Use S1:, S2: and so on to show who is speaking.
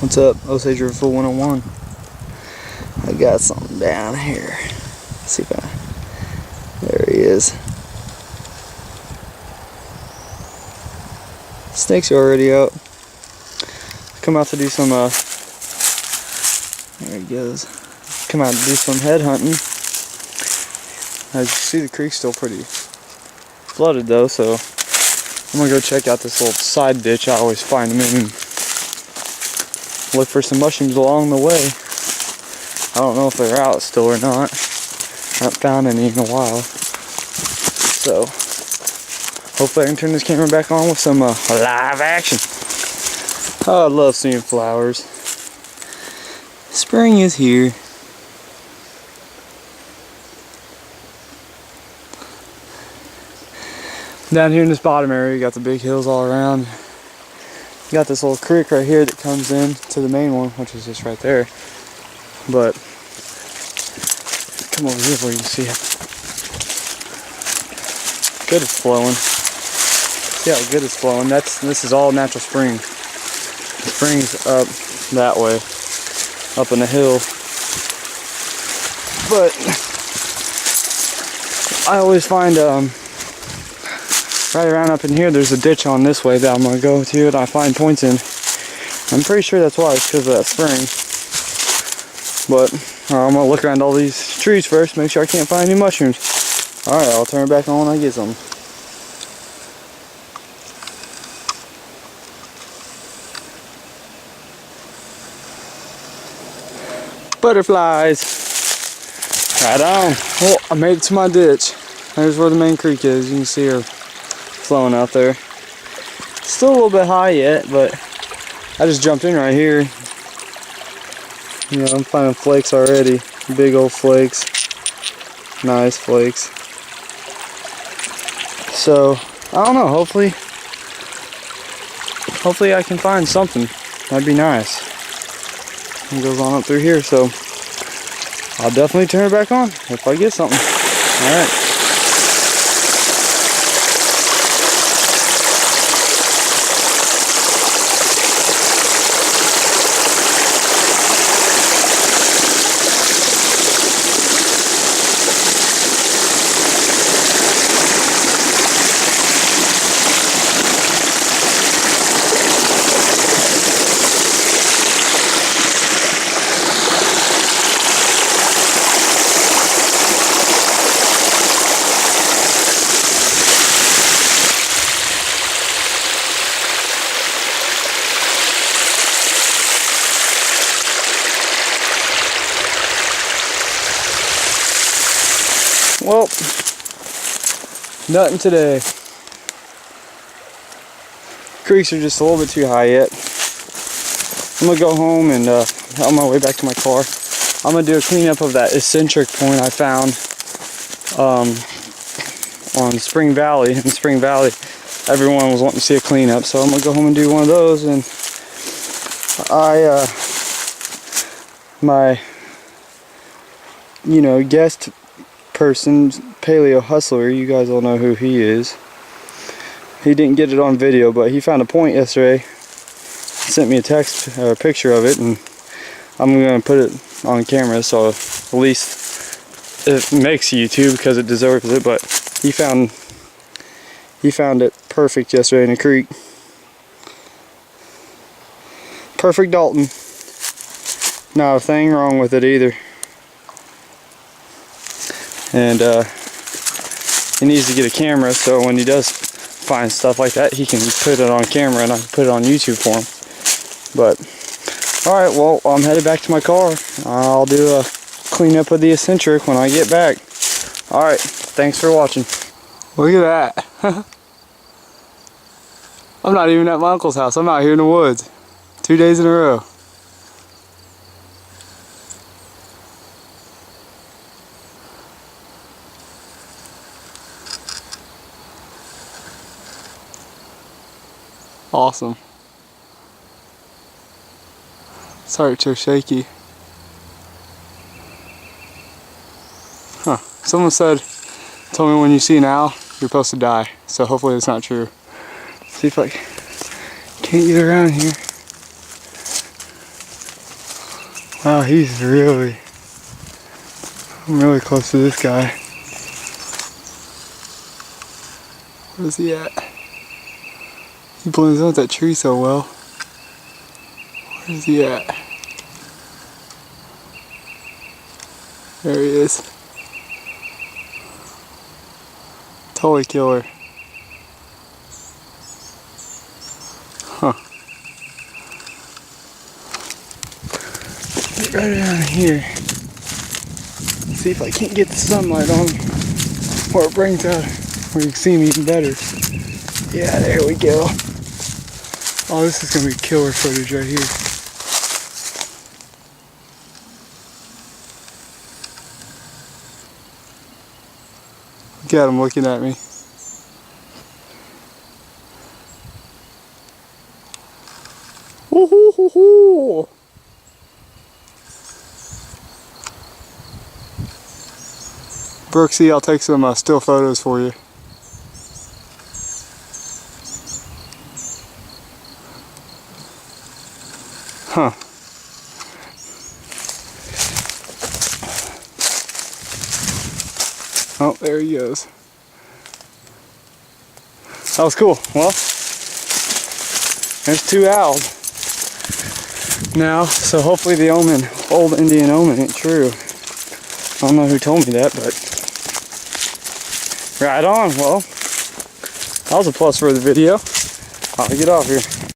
S1: What's up, Osage River Fool 101? I got something down here. Let's see if there he is. Snakes are already out. Come out to do some, there he goes. Come out to do some head hunting. As you see, the creek's still pretty flooded though, so I'm gonna go check out this little side ditch I always find them in and look for some mushrooms along the way. I don't know if they're out still or not. I haven't found any in a while. So hopefully I can turn this camera back on with some live action. Oh, I love seeing flowers. Spring is here. Down here in this bottom area, you got the big hills all around. You got this little creek right here that comes in to the main one, which is just right there. But come over here where you can see it. Good, it's flowing. See how good it's flowing. This is all natural spring. The spring's up that way, up in the hill. But I always find right around up in here, there's a ditch on this way that I'm gonna go to, and I find points in. I'm pretty sure that's why, it's because of that spring. But I'm gonna look around all these trees first, make sure I can't find any mushrooms. Alright, I'll turn it back on when I get some. Butterflies! Right on. Oh, I made it to my ditch. There's where the main creek is. You can see her flowing out there. Still a little bit high yet, but I just jumped in right here. You know, I'm finding flakes already. Big old flakes. Nice flakes. So, I don't know, hopefully I can find something. That'd be nice. It goes on up through here, so I'll definitely turn it back on if I get something. Alright. Well, nothing today. Creeks are just a little bit too high yet. I'm gonna go home and on my way back to my car, I'm gonna do a cleanup of that eccentric point I found on Spring Valley. In Spring Valley, everyone was wanting to see a cleanup, so I'm gonna go home and do one of those. And my guest person, Paleo Hustler, you guys all know who he is. He didn't get it on video, but he found a point yesterday. He sent me a text or a picture of it, and I'm gonna put it on camera so at least it makes YouTube because it deserves it. But he found it perfect yesterday in a creek. Perfect Dalton. Not a thing wrong with it either. And he needs to get a camera, so when he does find stuff like that, he can put it on camera and I can put it on YouTube for him. But alright, well, I'm headed back to my car. I'll do a cleanup of the eccentric when I get back. Alright, thanks for watching. Look at that. I'm not even at my uncle's house. I'm out here in the woods 2 days in a row. Awesome. Sorry it's so shaky. Huh. Someone told me when you see an owl, you're supposed to die. So hopefully it's not true. See if I can't get around here. Wow, I'm really close to this guy. Where's he at? He blends in with that tree so well. Where's he at? There he is. Totally killer. Huh. Get right around here. See if I can't get the sunlight on where it brings out, where you can see me even better. Yeah, there we go. Oh, this is gonna be killer footage right here. Look at him looking at me. Woo-hoo-hoo-hoo. Brooksy, I'll take some still photos for you. Huh. Oh, there he goes. That was cool. Well, there's 2 owls now, so hopefully the old Indian omen ain't true. I don't know who told me that, but right on. Well, that was a plus for the video. I'll get off here.